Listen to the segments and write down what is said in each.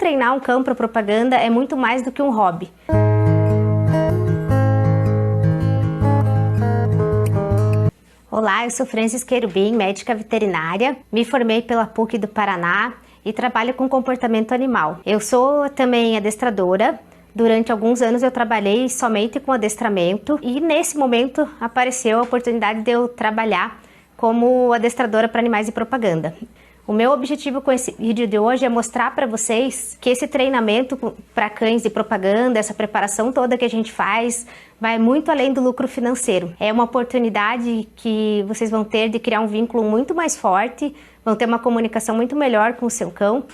Treinar um cão para propaganda é muito mais do que um hobby. Olá, eu sou Francis Querubim, médica veterinária, me formei pela PUC do Paraná e trabalho com comportamento animal. Eu sou também adestradora. Durante alguns anos eu trabalhei somente com adestramento e nesse momento apareceu a oportunidade de eu trabalhar como adestradora para animais de propaganda. O meu objetivo com esse vídeo de hoje é mostrar para vocês que esse treinamento para cães de propaganda, essa preparação toda que a gente faz, vai muito além do lucro financeiro. É uma oportunidade que vocês vão ter de criar um vínculo muito mais forte, vão ter uma comunicação muito melhor com o seu cão.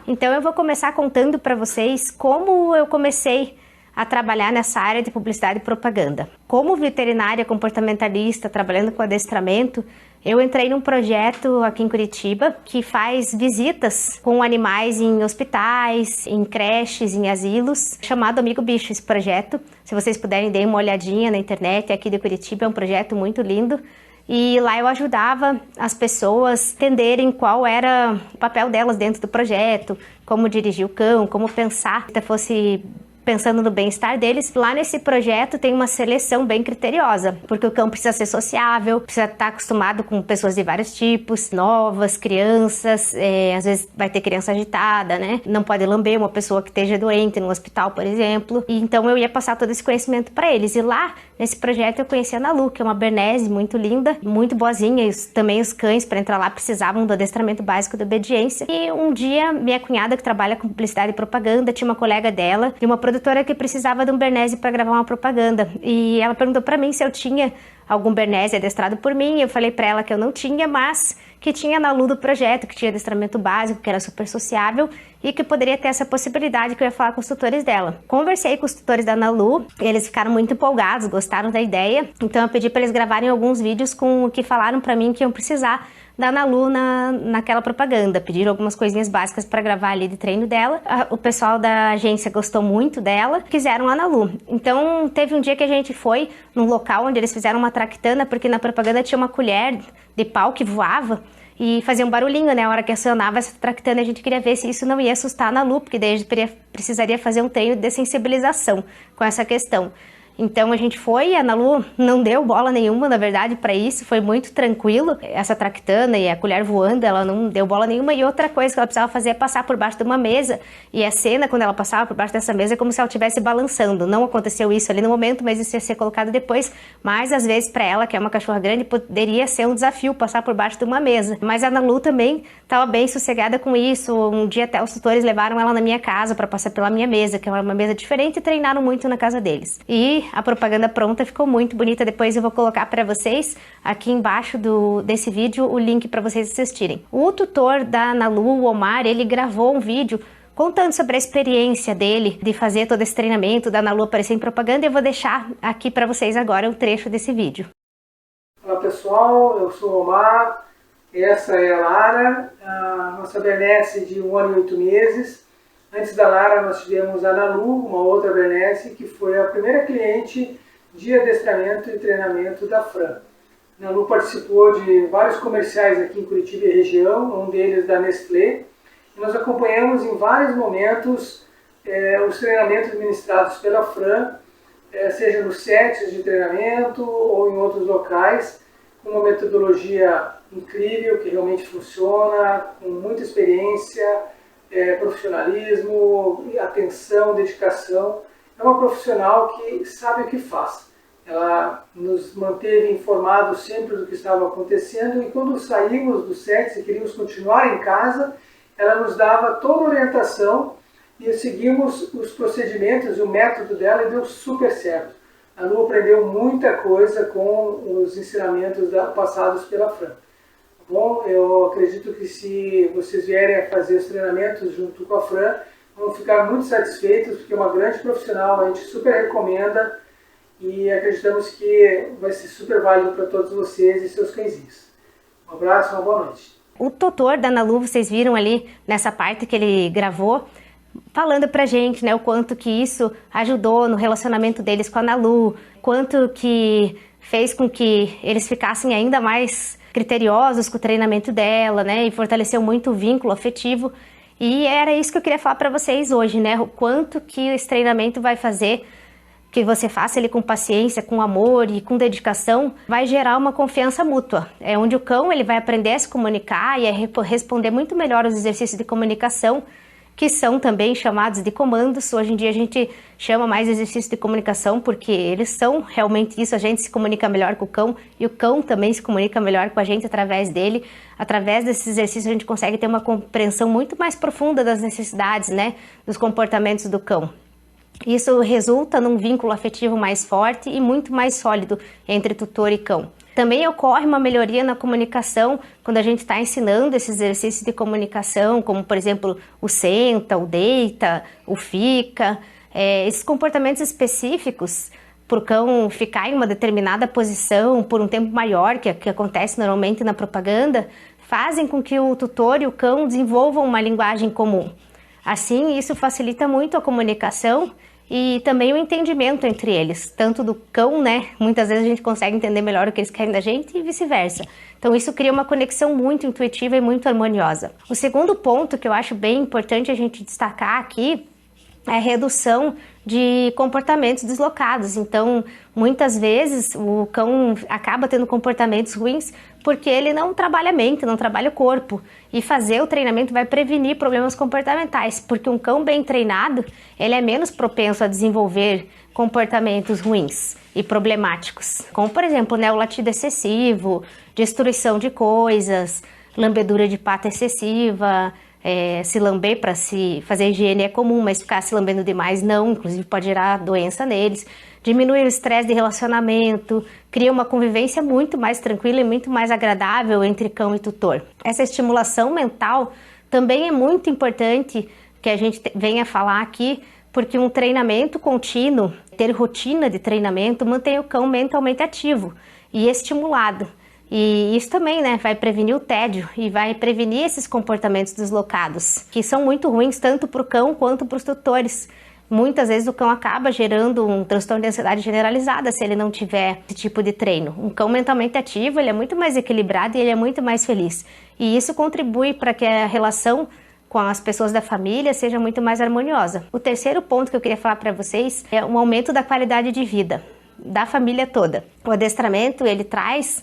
Então eu vou começar contando para vocês como eu comecei a trabalhar nessa área de publicidade e propaganda. Como veterinária comportamentalista, trabalhando com adestramento, eu entrei num projeto aqui em Curitiba que faz visitas com animais em hospitais, em creches, em asilos, chamado Amigo Bicho esse projeto. Se vocês puderem, deem uma olhadinha na internet, aqui de Curitiba, é um projeto muito lindo. E lá eu ajudava as pessoas a entenderem qual era o papel delas dentro do projeto, como dirigir o cão, como pensar que fosse pensando no bem-estar deles. Lá nesse projeto tem uma seleção bem criteriosa, porque o cão precisa ser sociável, precisa estar acostumado com pessoas de vários tipos, novas, crianças, às vezes vai ter criança agitada, né? Não pode lamber uma pessoa que esteja doente no hospital, por exemplo. E então eu ia passar todo esse conhecimento para eles. E lá, nesse projeto, eu conheci a Nalu, que é uma Bernese muito linda, muito boazinha. Também os cães, para entrar lá, precisavam do adestramento básico de obediência. E um dia, minha cunhada, que trabalha com publicidade e propaganda, tinha uma colega dela, de uma produtora que precisava de um Bernese para gravar uma propaganda. E ela perguntou para mim se eu tinha algum Bernese adestrado por mim. Eu falei para ela que eu não tinha, mas que tinha na Nalu do projeto, que tinha adestramento básico, que era super sociável e que poderia ter essa possibilidade, que eu ia falar com os tutores dela. Conversei com os tutores da Nalu, eles ficaram muito empolgados, gostaram da ideia. Então eu pedi para eles gravarem alguns vídeos com o que falaram para mim que iam precisar da Nalu naquela propaganda. Pediram algumas coisinhas básicas para gravar ali de treino dela. O pessoal da agência gostou muito dela, quiseram a Nalu. Então teve um dia que a gente foi num local onde eles fizeram uma traquitana, porque na propaganda tinha uma colher de pau que voava e fazia um barulhinho, né? A hora que acionava essa traquitana, a gente queria ver se isso não ia assustar a Nalu, porque daí a gente precisaria fazer um treino de sensibilização com essa questão. Então a gente foi e a Nalu não deu bola nenhuma, na verdade, para isso, foi muito tranquilo. Essa traquitana e a colher voando, ela não deu bola nenhuma. E outra coisa que ela precisava fazer é passar por baixo de uma mesa. E a cena, quando ela passava por baixo dessa mesa, é como se ela estivesse balançando. Não aconteceu isso ali no momento, mas isso ia ser colocado depois. Mas às vezes para ela, que é uma cachorra grande, poderia ser um desafio passar por baixo de uma mesa. Mas a Nalu também estava bem sossegada com isso. Um dia até os tutores levaram ela na minha casa para passar pela minha mesa, que era uma mesa diferente, e treinaram muito na casa deles. E a propaganda pronta ficou muito bonita. Depois eu vou colocar para vocês aqui embaixo desse vídeo o link para vocês assistirem. O tutor da Nalu, o Omar, ele gravou um vídeo contando sobre a experiência dele de fazer todo esse treinamento, da Nalu aparecer em propaganda. E eu vou deixar aqui para vocês agora um trecho desse vídeo. Olá pessoal, eu sou o Omar, essa é a Lara, a nossa Bernese de 1 ano e 8 meses. Antes da Lara, nós tivemos a Nalu, uma outra Bernese, que foi a primeira cliente de adestramento e treinamento da Fran. A Nalu participou de vários comerciais aqui em Curitiba e região, um deles da Nestlé. E nós acompanhamos em vários momentos os treinamentos ministrados pela Fran, seja nos sets de treinamento ou em outros locais, com uma metodologia incrível, que realmente funciona, com muita experiência, profissionalismo, atenção, dedicação. É uma profissional que sabe o que faz. Ela nos manteve informados sempre do que estava acontecendo, e quando saímos do set e queríamos continuar em casa, ela nos dava toda a orientação e seguimos os procedimentos e o método dela, e deu super certo. A Lu aprendeu muita coisa com os ensinamentos passados pela Fran. Bom, eu acredito que se vocês vierem a fazer os treinamentos junto com a Fran, vão ficar muito satisfeitos, porque é uma grande profissional, a gente super recomenda e acreditamos que vai ser super válido para todos vocês e seus cãezinhos. Um abraço, uma boa noite. O tutor da Nalu, vocês viram ali nessa parte que ele gravou, falando pra gente, né, o quanto que isso ajudou no relacionamento deles com a Nalu, quanto que fez com que eles ficassem ainda mais criteriosos com o treinamento dela, né, e fortaleceu muito o vínculo afetivo. E era isso que eu queria falar para vocês hoje, né? O quanto que esse treinamento vai fazer que você faça ele com paciência, com amor e com dedicação, vai gerar uma confiança mútua. É onde o cão ele vai aprender a se comunicar e a responder muito melhor os exercícios de comunicação, que são também chamados de comandos. Hoje em dia a gente chama mais exercício de comunicação porque eles são realmente isso. A gente se comunica melhor com o cão e o cão também se comunica melhor com a gente através dele. Através desses exercícios a gente consegue ter uma compreensão muito mais profunda das necessidades, né, dos comportamentos do cão. Isso resulta num vínculo afetivo mais forte e muito mais sólido entre tutor e cão. Também ocorre uma melhoria na comunicação quando a gente está ensinando esses exercícios de comunicação, como por exemplo o senta, o deita, o fica. Esses comportamentos específicos para o cão ficar em uma determinada posição por um tempo maior, que acontece normalmente na propaganda, fazem com que o tutor e o cão desenvolvam uma linguagem comum. Assim, isso facilita muito a comunicação e também o entendimento entre eles, tanto do cão, né? Muitas vezes a gente consegue entender melhor o que eles querem da gente e vice-versa. Então isso cria uma conexão muito intuitiva e muito harmoniosa. O segundo ponto que eu acho bem importante a gente destacar aqui é a redução de comportamentos deslocados. Então, muitas vezes o cão acaba tendo comportamentos ruins porque ele não trabalha a mente, não trabalha o corpo. E fazer o treinamento vai prevenir problemas comportamentais, porque um cão bem treinado, ele é menos propenso a desenvolver comportamentos ruins e problemáticos, como por exemplo, né, o latido excessivo, destruição de coisas, lambedura de pata excessiva. Se lamber para se fazer higiene é comum, mas ficar se lambendo demais não, inclusive pode gerar doença neles. Diminui o estresse de relacionamento, cria uma convivência muito mais tranquila e muito mais agradável entre cão e tutor. Essa estimulação mental também é muito importante que a gente venha falar aqui, porque um treinamento contínuo, ter rotina de treinamento, mantém o cão mentalmente ativo e estimulado. E isso também, né, vai prevenir o tédio e vai prevenir esses comportamentos deslocados, que são muito ruins tanto para o cão quanto para os tutores. Muitas vezes o cão acaba gerando um transtorno de ansiedade generalizada se ele não tiver esse tipo de treino. Um cão mentalmente ativo, ele é muito mais equilibrado e ele é muito mais feliz. E isso contribui para que a relação com as pessoas da família seja muito mais harmoniosa. O terceiro ponto que eu queria falar para vocês é um aumento da qualidade de vida da família toda. O adestramento, ele traz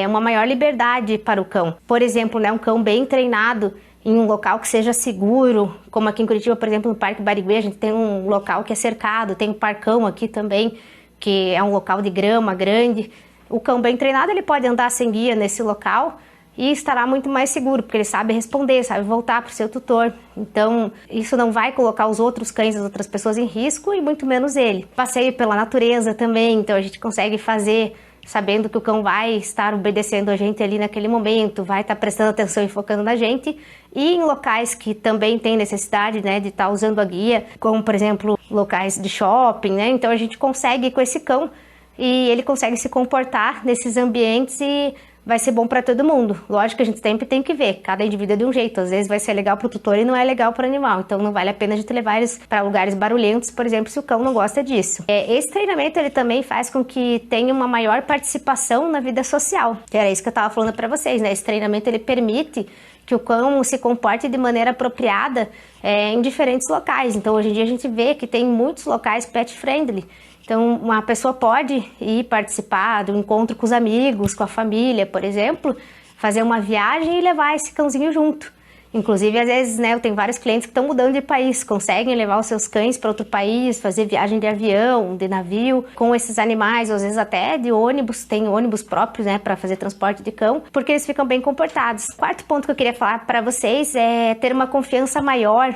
uma maior liberdade para o cão. Por exemplo, né, um cão bem treinado em um local que seja seguro, como aqui em Curitiba, por exemplo, no Parque Barigüê, a gente tem um local que é cercado, tem um parcão aqui também, que é um local de grama grande. O cão bem treinado, ele pode andar sem guia nesse local e estará muito mais seguro, porque ele sabe responder, sabe voltar para o seu tutor. Então, isso não vai colocar os outros cães, as outras pessoas em risco e muito menos ele. Passeio pela natureza também, então a gente consegue fazer sabendo que o cão vai estar obedecendo a gente ali naquele momento, vai estar prestando atenção e focando na gente. E em locais que também tem necessidade, né, de estar usando a guia, como por exemplo locais de shopping, né? Então a gente consegue com esse cão e ele consegue se comportar nesses ambientes e vai ser bom para todo mundo. Lógico que a gente sempre tem que ver, cada indivíduo é de um jeito. Às vezes vai ser legal para o tutor e não é legal para o animal. Então não vale a pena a gente levar eles para lugares barulhentos, por exemplo, se o cão não gosta disso. Esse treinamento ele também faz com que tenha uma maior participação na vida social. Que era isso que eu estava falando para vocês, né? Esse treinamento ele permite que o cão se comporte de maneira apropriada em diferentes locais. Então hoje em dia a gente vê que tem muitos locais pet friendly. Então, uma pessoa pode ir participar do encontro com os amigos, com a família, por exemplo, fazer uma viagem e levar esse cãozinho junto. Inclusive, às vezes, né, eu tenho vários clientes que estão mudando de país, conseguem levar os seus cães para outro país, fazer viagem de avião, de navio, com esses animais, ou às vezes até de ônibus, tem ônibus próprios, né, para fazer transporte de cão, porque eles ficam bem comportados. O quarto ponto que eu queria falar para vocês é ter uma confiança maior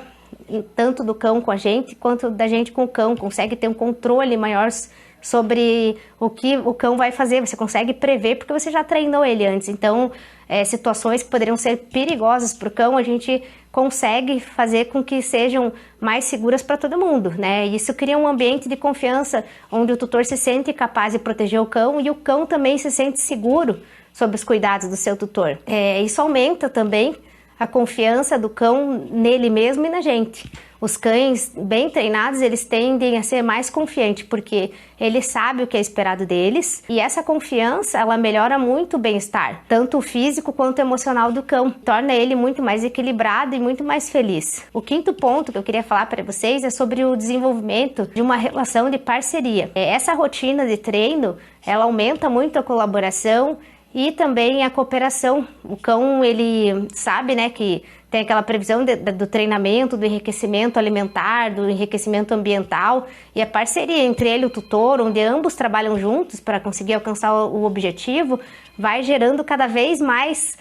tanto do cão com a gente, quanto da gente com o cão. Consegue ter um controle maior sobre o que o cão vai fazer. Você consegue prever porque você já treinou ele antes. Então, situações que poderiam ser perigosas para o cão, a gente consegue fazer com que sejam mais seguras para todo mundo, né? Isso cria um ambiente de confiança onde o tutor se sente capaz de proteger o cão e o cão também se sente seguro sob os cuidados do seu tutor. Isso aumenta também a confiança do cão nele mesmo e na gente. Os cães bem treinados, eles tendem a ser mais confiantes, porque ele sabe o que é esperado deles, e essa confiança, ela melhora muito o bem-estar, tanto o físico quanto o emocional do cão, torna ele muito mais equilibrado e muito mais feliz. O quinto ponto que eu queria falar para vocês é sobre o desenvolvimento de uma relação de parceria. Essa rotina de treino, ela aumenta muito a colaboração e também a cooperação. O cão, ele sabe, né, que tem aquela previsão do treinamento, do enriquecimento alimentar, do enriquecimento ambiental, e a parceria entre ele e o tutor, onde ambos trabalham juntos para conseguir alcançar o objetivo, vai gerando cada vez mais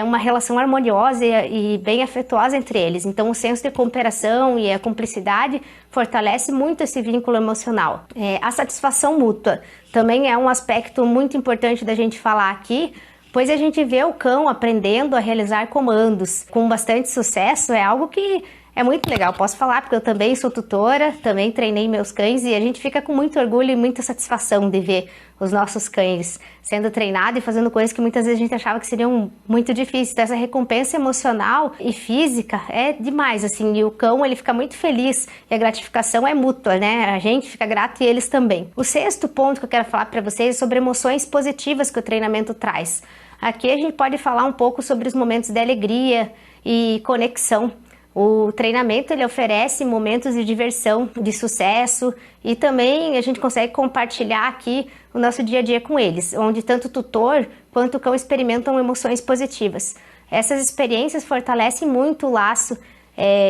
uma relação harmoniosa e bem afetuosa entre eles. Então o senso de cooperação e a cumplicidade fortalece muito esse vínculo emocional. A satisfação mútua também é um aspecto muito importante da gente falar aqui, pois a gente vê o cão aprendendo a realizar comandos com bastante sucesso. É algo que é muito legal, posso falar, porque eu também sou tutora, também treinei meus cães, e a gente fica com muito orgulho e muita satisfação de ver os nossos cães sendo treinados e fazendo coisas que muitas vezes a gente achava que seriam muito difíceis. Então essa recompensa emocional e física é demais, assim, e o cão, ele fica muito feliz, e a gratificação é mútua, né? A gente fica grato e eles também. O sexto ponto que eu quero falar para vocês é sobre emoções positivas que o treinamento traz. Aqui a gente pode falar um pouco sobre os momentos de alegria e conexão. O treinamento, ele oferece momentos de diversão, de sucesso, e também a gente consegue compartilhar aqui o nosso dia a dia com eles, onde tanto o tutor quanto o cão experimentam emoções positivas. Essas experiências fortalecem muito o laço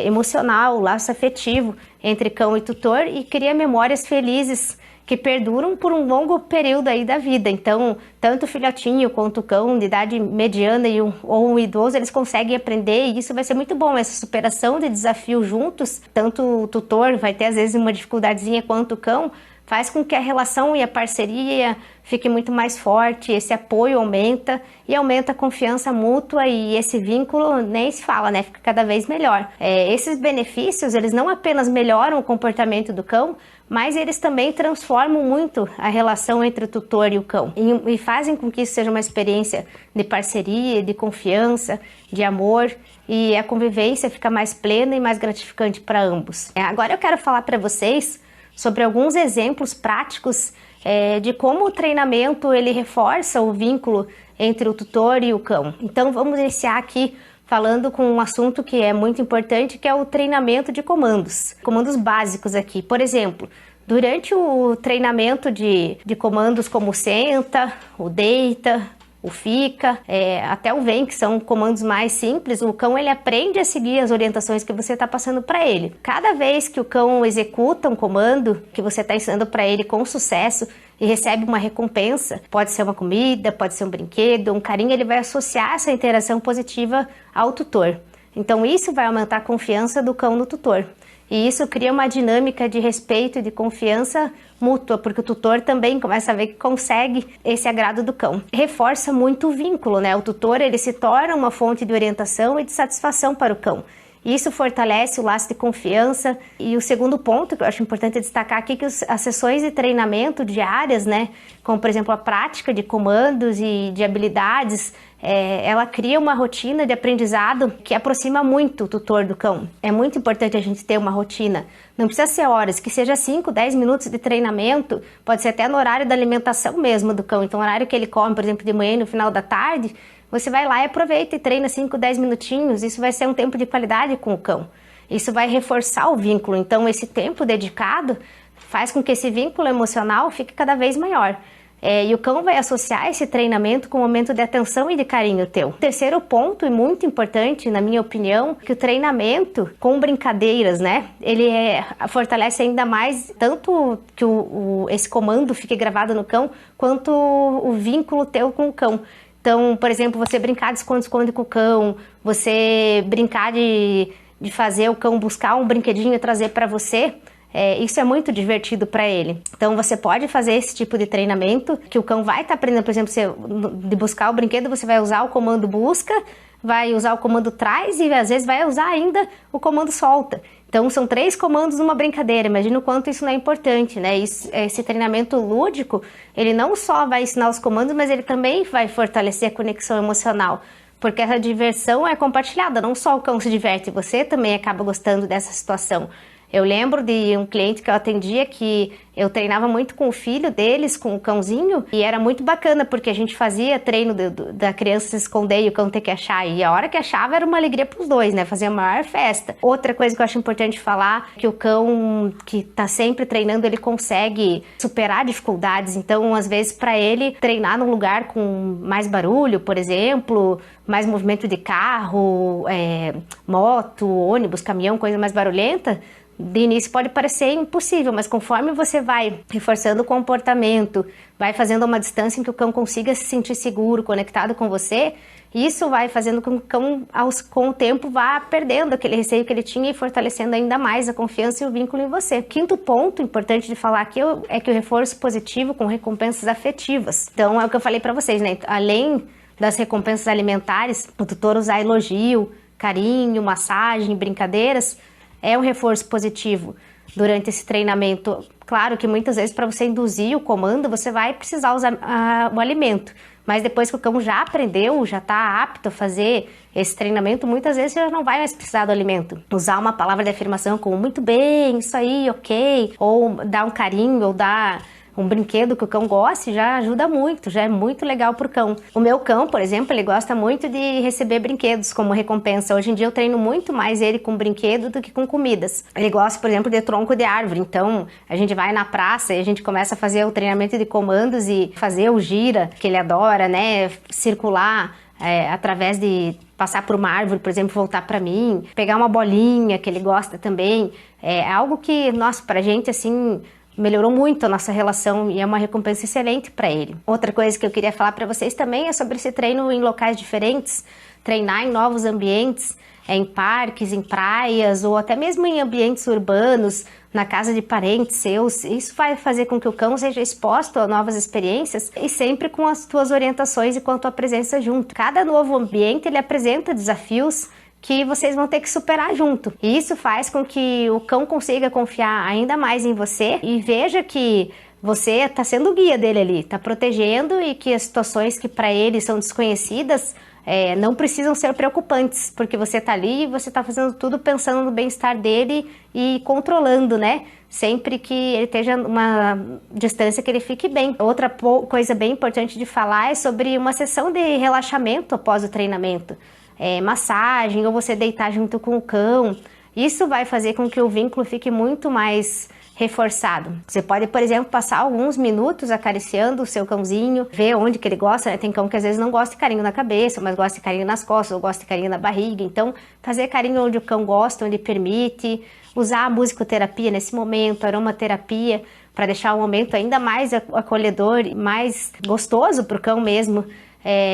emocional, o laço afetivo entre cão e tutor, e cria memórias felizes que perduram por um longo período aí da vida. Então, tanto o filhotinho quanto o cão de idade mediana ou um idoso, eles conseguem aprender, e isso vai ser muito bom, essa superação de desafio juntos. Tanto o tutor vai ter às vezes uma dificuldadezinha quanto o cão, faz com que a relação e a parceria fique muito mais forte, esse apoio aumenta e aumenta a confiança mútua, e esse vínculo nem se fala, né? Fica cada vez melhor. Esses benefícios, eles não apenas melhoram o comportamento do cão, mas eles também transformam muito a relação entre o tutor e o cão, e fazem com que isso seja uma experiência de parceria, de confiança, de amor, e a convivência fica mais plena e mais gratificante para ambos. Agora eu quero falar para vocês sobre alguns exemplos práticos de como o treinamento, ele reforça o vínculo entre o tutor e o cão. Então vamos iniciar aqui falando com um assunto que é muito importante, que é o treinamento de comandos. Comandos básicos aqui. Por exemplo, durante o treinamento de comandos como o senta, o deita, o fica, até o vem, que são comandos mais simples, o cão, ele aprende a seguir as orientações que você está passando para ele. Cada vez que o cão executa um comando que você está ensinando para ele com sucesso e recebe uma recompensa, pode ser uma comida, pode ser um brinquedo, um carinho, ele vai associar essa interação positiva ao tutor. Então isso vai aumentar a confiança do cão no tutor. E isso cria uma dinâmica de respeito e de confiança mútua, porque o tutor também começa a ver que consegue esse agrado do cão. Reforça muito o vínculo, né? O tutor, ele se torna uma fonte de orientação e de satisfação para o cão. Isso fortalece o laço de confiança. E o segundo ponto que eu acho importante destacar aqui é que as sessões de treinamento diárias, né, como por exemplo a prática de comandos e de habilidades, ela cria uma rotina de aprendizado que aproxima muito o tutor do cão. É muito importante a gente ter uma rotina. Não precisa ser horas, que seja 5, 10 minutos de treinamento, pode ser até no horário da alimentação mesmo do cão. Então, o horário que ele come, por exemplo, de manhã e no final da tarde, você vai lá e aproveita e treina 5, 10 minutinhos. Isso vai ser um tempo de qualidade com o cão. Isso vai reforçar o vínculo. Então, esse tempo dedicado faz com que esse vínculo emocional fique cada vez maior. E o cão vai associar esse treinamento com um momento de atenção e de carinho teu. Terceiro ponto, e muito importante, na minha opinião, que o treinamento com brincadeiras, né? Ele fortalece ainda mais tanto que esse comando fique gravado no cão, quanto o vínculo teu com o cão. Então, por exemplo, você brincar de esconde-esconde com o cão, você brincar de fazer o cão buscar um brinquedinho e trazer para você, isso é muito divertido para ele. Então você pode fazer esse tipo de treinamento, que o cão vai estar aprendendo, por exemplo, de buscar o brinquedo, você vai usar o comando busca, vai usar o comando traz e às vezes vai usar ainda o comando solta. Então são 3 comandos numa brincadeira. Imagina o quanto isso não é importante, né? Esse treinamento lúdico, ele não só vai ensinar os comandos, mas ele também vai fortalecer a conexão emocional. porque essa diversão é compartilhada, não só o cão se diverte, você também acaba gostando dessa situação. Eu lembro de um cliente que eu atendia que eu treinava muito com o filho deles, com o cãozinho, e era muito bacana, porque a gente fazia treino da criança se esconder e o cão ter que achar, e a hora que achava era uma alegria pros dois, né? Fazia a maior festa. Outra coisa que eu acho importante falar, que o cão que tá sempre treinando, ele consegue superar dificuldades, então às vezes para ele treinar num lugar com mais barulho, por exemplo, mais movimento de carro, moto, ônibus, caminhão, coisa mais barulhenta, de início pode parecer impossível, mas conforme você vai reforçando o comportamento, vai fazendo uma distância em que o cão consiga se sentir seguro, conectado com você, isso vai fazendo com que o cão, com o tempo, vá perdendo aquele receio que ele tinha e fortalecendo ainda mais a confiança e o vínculo em você. Quinto ponto importante de falar aqui é que o reforço positivo com recompensas afetivas. Então é o que eu falei para vocês, né? Além das recompensas alimentares, o tutor usar elogio, carinho, massagem, brincadeiras, é um reforço positivo durante esse treinamento. Claro que muitas vezes para você induzir o comando, você vai precisar usar o alimento. Mas depois que o cão já aprendeu, já está apto a fazer esse treinamento, muitas vezes você já não vai mais precisar do alimento. Usar uma palavra de afirmação como muito bem, isso aí, ok, ou dar um carinho, ou dar um brinquedo que o cão goste, já ajuda muito, já é muito legal pro cão. O meu cão, por exemplo, ele gosta muito de receber brinquedos como recompensa. Hoje em dia eu treino muito mais ele com brinquedo do que com comidas. Ele gosta, por exemplo, de tronco de árvore, então a gente vai na praça e a gente começa a fazer o treinamento de comandos e fazer o gira, que ele adora, né, circular através de passar por uma árvore, por exemplo, voltar para mim, pegar uma bolinha que ele gosta também. É algo que, nossa, pra gente, assim, melhorou muito a nossa relação e é uma recompensa excelente para ele. Outra coisa que eu queria falar para vocês também é sobre esse treino em locais diferentes, treinar em novos ambientes, em parques, em praias ou até mesmo em ambientes urbanos, na casa de parentes seus. Isso vai fazer com que o cão seja exposto a novas experiências e sempre com as tuas orientações e com a tua presença junto. Cada novo ambiente ele apresenta desafios que vocês vão ter que superar junto. E isso faz com que o cão consiga confiar ainda mais em você e veja que você está sendo o guia dele ali, está protegendo, e que as situações que para ele são desconhecidas não precisam ser preocupantes, porque você está ali e você está fazendo tudo pensando no bem-estar dele e controlando, né? Sempre que ele esteja uma distância que ele fique bem. Outra coisa bem importante de falar é sobre uma sessão de relaxamento após o treinamento. Massagem, ou você deitar junto com o cão. Isso vai fazer com que o vínculo fique muito mais reforçado. Você pode, por exemplo, passar alguns minutos acariciando o seu cãozinho, ver onde que ele gosta, né? Tem cão que às vezes não gosta de carinho na cabeça, mas gosta de carinho nas costas, ou gosta de carinho na barriga. Então, fazer carinho onde o cão gosta, onde permite. Usar a musicoterapia nesse momento, aromaterapia, para deixar o momento ainda mais acolhedor e mais gostoso para o cão mesmo.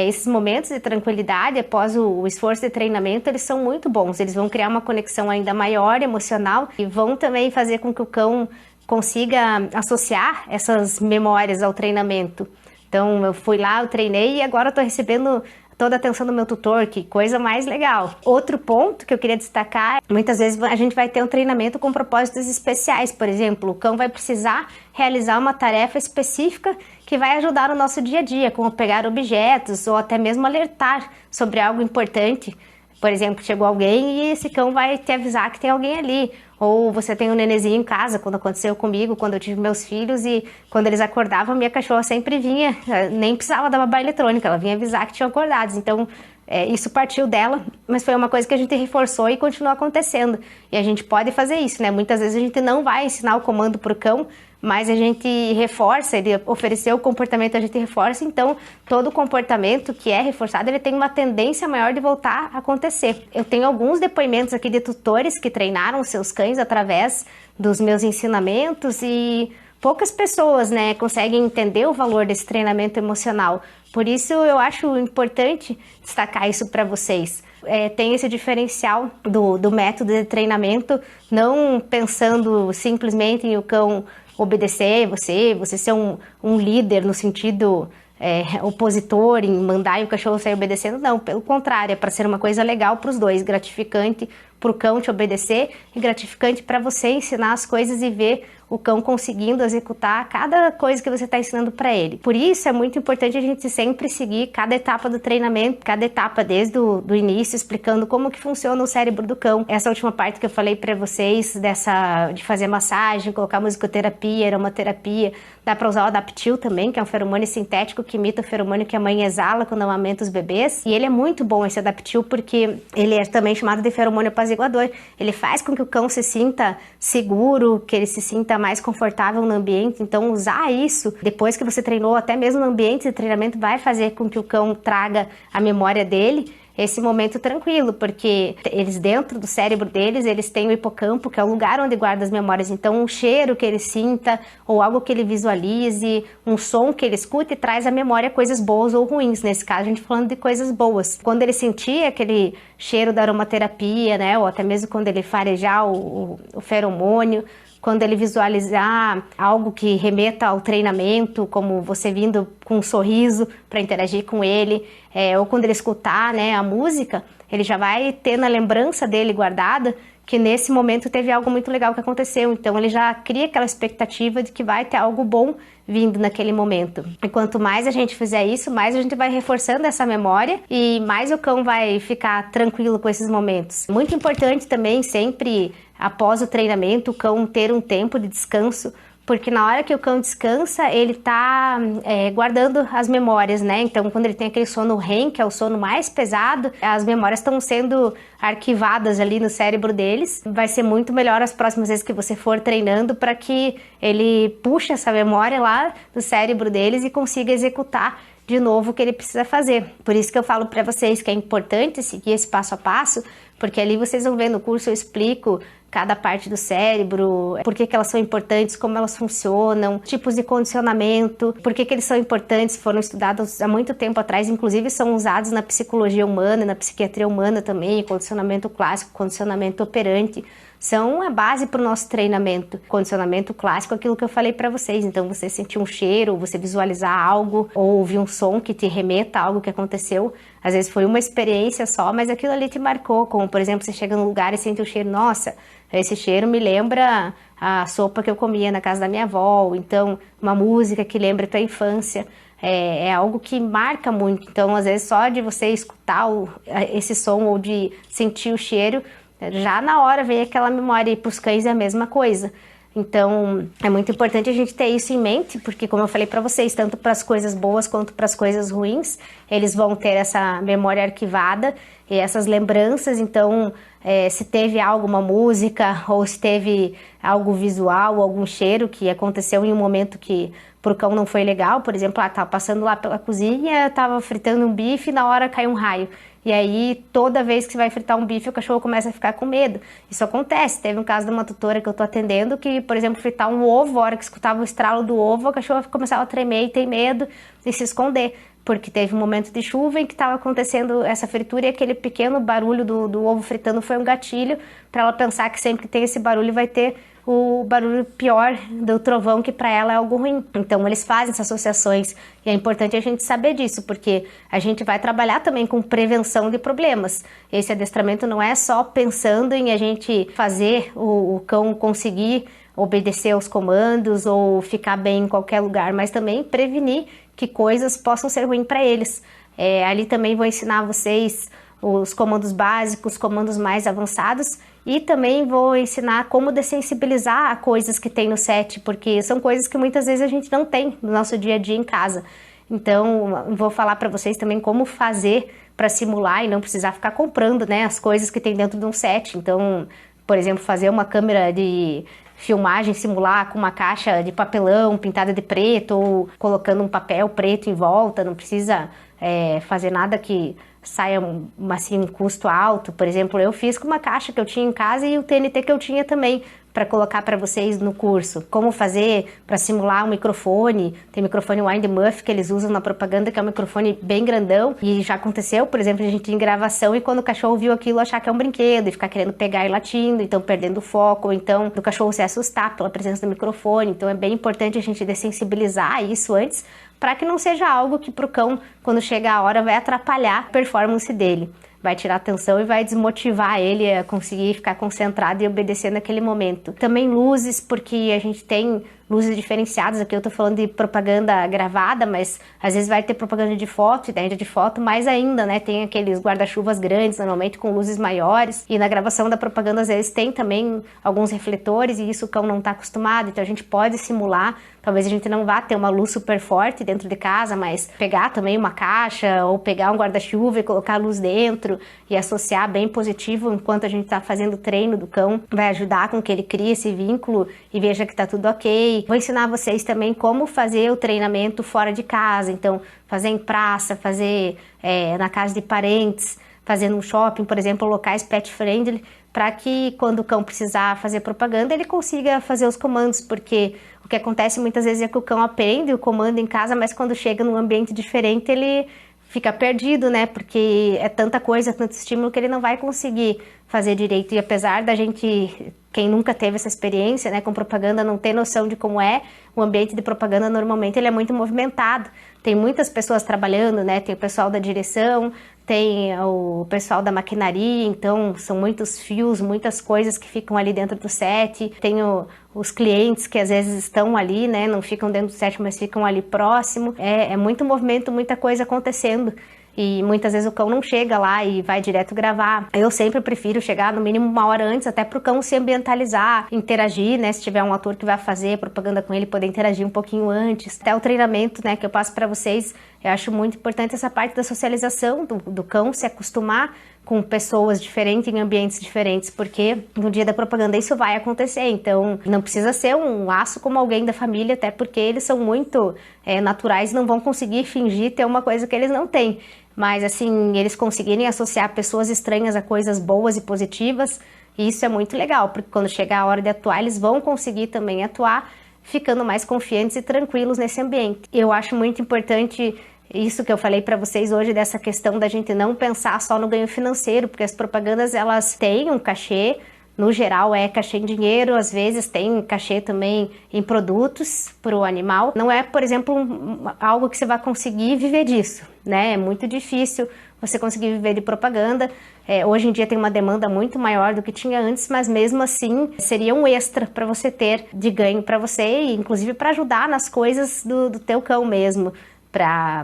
Esses momentos de tranquilidade após o esforço de treinamento, eles são muito bons. Eles vão criar uma conexão ainda maior, emocional, e vão também fazer com que o cão consiga associar essas memórias ao treinamento. Então, eu fui lá, eu treinei e agora eu estou recebendo toda a atenção do meu tutor, que coisa mais legal. Outro ponto que eu queria destacar, muitas vezes a gente vai ter um treinamento com propósitos especiais. Por exemplo, o cão vai precisar realizar uma tarefa específica que vai ajudar no nosso dia a dia, como pegar objetos ou até mesmo alertar sobre algo importante. Por exemplo, chegou alguém e esse cão vai te avisar que tem alguém ali. Ou você tem um nenenzinho em casa, como aconteceu comigo quando eu tive meus filhos, e quando eles acordavam, minha cachorra sempre vinha, nem precisava da babá eletrônica, ela vinha avisar que tinham acordado. Então, isso partiu dela, mas foi uma coisa que a gente reforçou e continua acontecendo. E a gente pode fazer isso, né? Muitas vezes a gente não vai ensinar o comando para o cão, mas a gente reforça, ele ofereceu o comportamento, a gente reforça, então todo comportamento que é reforçado, ele tem uma tendência maior de voltar a acontecer. Eu tenho alguns depoimentos aqui de tutores que treinaram seus cães através dos meus ensinamentos, e poucas pessoas, né, conseguem entender o valor desse treinamento emocional. Por isso eu acho importante destacar isso para vocês. Tem esse diferencial do método de treinamento, não pensando simplesmente em o cão obedecer você ser um líder no sentido opositor, em mandar e o cachorro sair obedecendo. Não, pelo contrário, é para ser uma coisa legal para os dois, gratificante para o cão te obedecer e gratificante para você ensinar as coisas e ver o cão conseguindo executar cada coisa que você está ensinando para ele. Por isso é muito importante a gente sempre seguir cada etapa do treinamento, cada etapa desde o início, explicando como que funciona o cérebro do cão. Essa última parte que eu falei para vocês, de fazer massagem, colocar musicoterapia, aromaterapia, dá para usar o Adaptil também, que é um feromônio sintético que imita o feromônio que a mãe exala quando amamenta os bebês. E ele é muito bom, esse Adaptil, porque ele é também chamado de feromônio apaziguador. Ele faz com que o cão se sinta seguro, que ele se sinta mais confortável no ambiente. Então usar isso depois que você treinou, até mesmo no ambiente de treinamento, vai fazer com que o cão traga a memória dele esse momento tranquilo, porque eles, dentro do cérebro deles, eles têm o hipocampo, que é o lugar onde guarda as memórias. Então um cheiro que ele sinta, ou algo que ele visualize, um som que ele escute, traz à memória coisas boas ou ruins. Nesse caso a gente falando de coisas boas. Quando ele sentir aquele cheiro da aromaterapia, né, ou até mesmo quando ele farejar o feromônio, quando ele visualizar algo que remeta ao treinamento, como você vindo com um sorriso para interagir com ele, ou quando ele escutar, né, a música, ele já vai ter na lembrança dele guardada que nesse momento teve algo muito legal que aconteceu. Então ele já cria aquela expectativa de que vai ter algo bom vindo naquele momento. E quanto mais a gente fizer isso, mais a gente vai reforçando essa memória e mais o cão vai ficar tranquilo com esses momentos. Muito importante também, sempre após o treinamento, o cão ter um tempo de descanso, porque na hora que o cão descansa, ele tá guardando as memórias, né? Então, quando ele tem aquele sono REM, que é o sono mais pesado, as memórias estão sendo arquivadas ali no cérebro deles. Vai ser muito melhor as próximas vezes que você for treinando para que ele puxe essa memória lá do cérebro deles e consiga executar de novo o que ele precisa fazer. Por isso que eu falo para vocês que é importante seguir esse passo a passo, porque ali vocês vão ver no curso, eu explico cada parte do cérebro, por que elas são importantes, como elas funcionam, tipos de condicionamento, por que eles são importantes, foram estudados há muito tempo atrás, inclusive são usados na psicologia humana, na psiquiatria humana também, condicionamento clássico, condicionamento operante, são a base para o nosso treinamento. Condicionamento clássico, aquilo que eu falei para vocês, então você sentir um cheiro, você visualizar algo, ou ouvir um som que te remeta a algo que aconteceu, às vezes foi uma experiência só, mas aquilo ali te marcou, como por exemplo, você chega num lugar e sente o cheiro, nossa, esse cheiro me lembra a sopa que eu comia na casa da minha avó, então uma música que lembra a tua infância, é algo que marca muito. Então às vezes só de você escutar esse som ou de sentir o cheiro, já na hora vem aquela memória, e para os cães é a mesma coisa. Então é muito importante a gente ter isso em mente, porque como eu falei para vocês, tanto para as coisas boas quanto para as coisas ruins, eles vão ter essa memória arquivada e essas lembranças. Então se teve alguma música ou se teve algo visual, algum cheiro que aconteceu em um momento que pro cão não foi legal, por exemplo, tava passando lá pela cozinha, tava fritando um bife e na hora caiu um raio. E aí, toda vez que você vai fritar um bife, o cachorro começa a ficar com medo. Isso acontece. Teve um caso de uma tutora que eu tô atendendo que, por exemplo, fritar um ovo, a hora que escutava o estralo do ovo, a cachorra começava a tremer e ter medo de se esconder. Porque teve um momento de chuva em que estava acontecendo essa fritura e aquele pequeno barulho do ovo fritando foi um gatilho para ela pensar que sempre que tem esse barulho vai ter o barulho pior do trovão, que para ela é algo ruim. Então eles fazem essas associações e é importante a gente saber disso, porque a gente vai trabalhar também com prevenção de problemas. Esse adestramento não é só pensando em a gente fazer o cão conseguir obedecer aos comandos ou ficar bem em qualquer lugar, mas também prevenir que coisas possam ser ruins para eles. Ali também vou ensinar vocês os comandos básicos, comandos mais avançados, e também vou ensinar como dessensibilizar a coisas que tem no set, porque são coisas que muitas vezes a gente não tem no nosso dia a dia em casa. Então, vou falar para vocês também como fazer para simular e não precisar ficar comprando, né, as coisas que tem dentro de um set. Então, por exemplo, fazer uma câmera de filmagem, simular com uma caixa de papelão pintada de preto ou colocando um papel preto em volta, não precisa fazer nada que saia assim, um custo alto. Por exemplo, eu fiz com uma caixa que eu tinha em casa e o TNT que eu tinha também, para colocar para vocês no curso. Como fazer para simular um microfone. Tem microfone Wind Muff que eles usam na propaganda, que é um microfone bem grandão. E já aconteceu, por exemplo, a gente em gravação e quando o cachorro viu aquilo achar que é um brinquedo e ficar querendo pegar e latindo, então perdendo o foco, ou então do cachorro se assustar pela presença do microfone. Então é bem importante a gente dessensibilizar isso antes, para que não seja algo que pro cão, quando chega a hora, vai atrapalhar a performance dele. vai tirar atenção e vai desmotivar ele a conseguir ficar concentrado e obedecer naquele momento. Também luzes, porque a gente tem luzes diferenciadas, aqui eu tô falando de propaganda gravada, mas às vezes vai ter propaganda de foto, e dentro de foto mais ainda, né, tem aqueles guarda-chuvas grandes, normalmente com luzes maiores, e na gravação da propaganda às vezes tem também alguns refletores, e isso o cão não tá acostumado, então a gente pode simular, talvez a gente não vá ter uma luz super forte dentro de casa, mas pegar também uma caixa, ou pegar um guarda-chuva e colocar a luz dentro, e associar bem positivo enquanto a gente tá fazendo o treino do cão, vai ajudar com que ele crie esse vínculo e veja que tá tudo ok. Vou ensinar vocês também como fazer o treinamento fora de casa, então fazer em praça, fazer na casa de parentes, fazer no shopping, por exemplo, locais pet friendly, para que quando o cão precisar fazer propaganda, ele consiga fazer os comandos, porque o que acontece muitas vezes é que o cão aprende o comando em casa, mas quando chega num ambiente diferente, ele fica perdido, né? Porque é tanta coisa, tanto estímulo que ele não vai conseguir fazer direito. E apesar da gente, quem nunca teve essa experiência, né, com propaganda, não ter noção de como é, o ambiente de propaganda normalmente ele é muito movimentado. Tem muitas pessoas trabalhando, né? Tem o pessoal da direção, tem o pessoal da maquinaria, então são muitos fios, muitas coisas que ficam ali dentro do set. Tem os clientes que às vezes estão ali, né? Não ficam dentro do set, mas ficam ali próximo. É muito movimento, muita coisa acontecendo. E muitas vezes o cão não chega lá e vai direto gravar. Eu sempre prefiro chegar no mínimo uma hora antes, até para o cão se ambientalizar, interagir, né? Se tiver um ator que vai fazer propaganda com ele, poder interagir um pouquinho antes. Até o treinamento, né, que eu passo para vocês, eu acho muito importante essa parte da socialização do cão, se acostumar com pessoas diferentes em ambientes diferentes, porque no dia da propaganda isso vai acontecer, então não precisa ser um laço como alguém da família, até porque eles são muito naturais e não vão conseguir fingir ter uma coisa que eles não têm. Mas assim, eles conseguirem associar pessoas estranhas a coisas boas e positivas, isso é muito legal, porque quando chegar a hora de atuar, eles vão conseguir também atuar, ficando mais confiantes e tranquilos nesse ambiente. Eu acho muito importante isso que eu falei para vocês hoje, dessa questão da gente não pensar só no ganho financeiro, porque as propagandas elas têm um cachê, no geral é cachê em dinheiro, às vezes tem cachê também em produtos para o animal. Não é, por exemplo, algo que você vai conseguir viver disso, né? É muito difícil você conseguir viver de propaganda. Hoje em dia tem uma demanda muito maior do que tinha antes, mas mesmo assim seria um extra para você ter de ganho para você e inclusive para ajudar nas coisas do teu cão mesmo. Para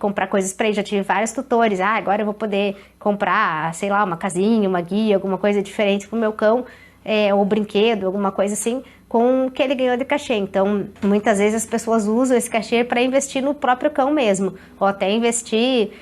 comprar coisas para ele. Já tive vários tutores, agora eu vou poder comprar, sei lá, uma casinha, uma guia, alguma coisa diferente para o meu cão, ou brinquedo, alguma coisa assim, com o que ele ganhou de cachê. Então, muitas vezes as pessoas usam esse cachê para investir no próprio cão mesmo, ou até investir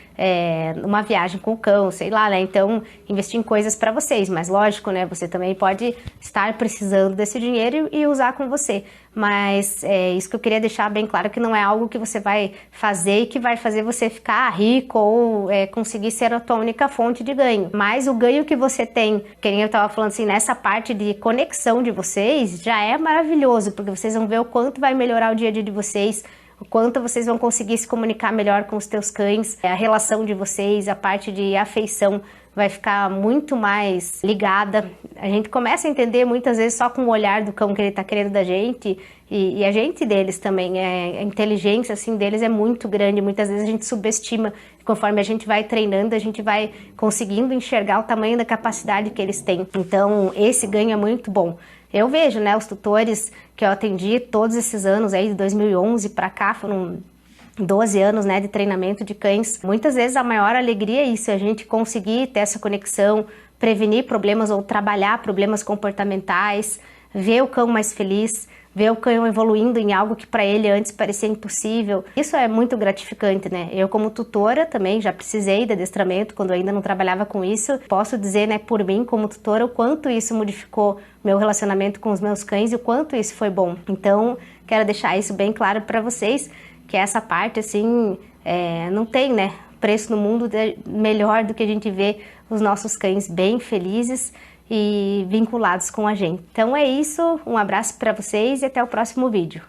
numa viagem com o cão, sei lá, né? Então, investir em coisas para vocês, mas lógico, né? Você também pode estar precisando desse dinheiro e usar com você. Mas isso que eu queria deixar bem claro, que não é algo que você vai fazer e que vai fazer você ficar rico ou conseguir ser a tua única fonte de ganho. Mas o ganho que você tem, que nem eu estava falando assim, nessa parte de conexão de vocês, já é maravilhoso, porque vocês vão ver o quanto vai melhorar o dia a dia de vocês, o quanto vocês vão conseguir se comunicar melhor com os teus cães, a relação de vocês, a parte de afeição vai ficar muito mais ligada. A gente começa a entender muitas vezes só com o olhar do cão que ele está querendo da gente e a gente deles também. A inteligência assim, deles é muito grande, muitas vezes a gente subestima. Conforme a gente vai treinando, a gente vai conseguindo enxergar o tamanho da capacidade que eles têm. Então, esse ganho é muito bom. Eu vejo, né, os tutores que eu atendi todos esses anos aí, de 2011 para cá, foram 12 anos, né, de treinamento de cães. Muitas vezes a maior alegria é isso, a gente conseguir ter essa conexão, prevenir problemas ou trabalhar problemas comportamentais, ver o cão mais feliz, ver o cão evoluindo em algo que para ele antes parecia impossível. Isso é muito gratificante, né? Eu como tutora também já precisei de adestramento quando eu ainda não trabalhava com isso. Posso dizer, né, por mim como tutora, o quanto isso modificou meu relacionamento com os meus cães e o quanto isso foi bom. Então, quero deixar isso bem claro para vocês, que essa parte, assim, não tem, né, preço no mundo melhor do que a gente vê os nossos cães bem felizes e vinculados com a gente. Então é isso, um abraço para vocês e até o próximo vídeo.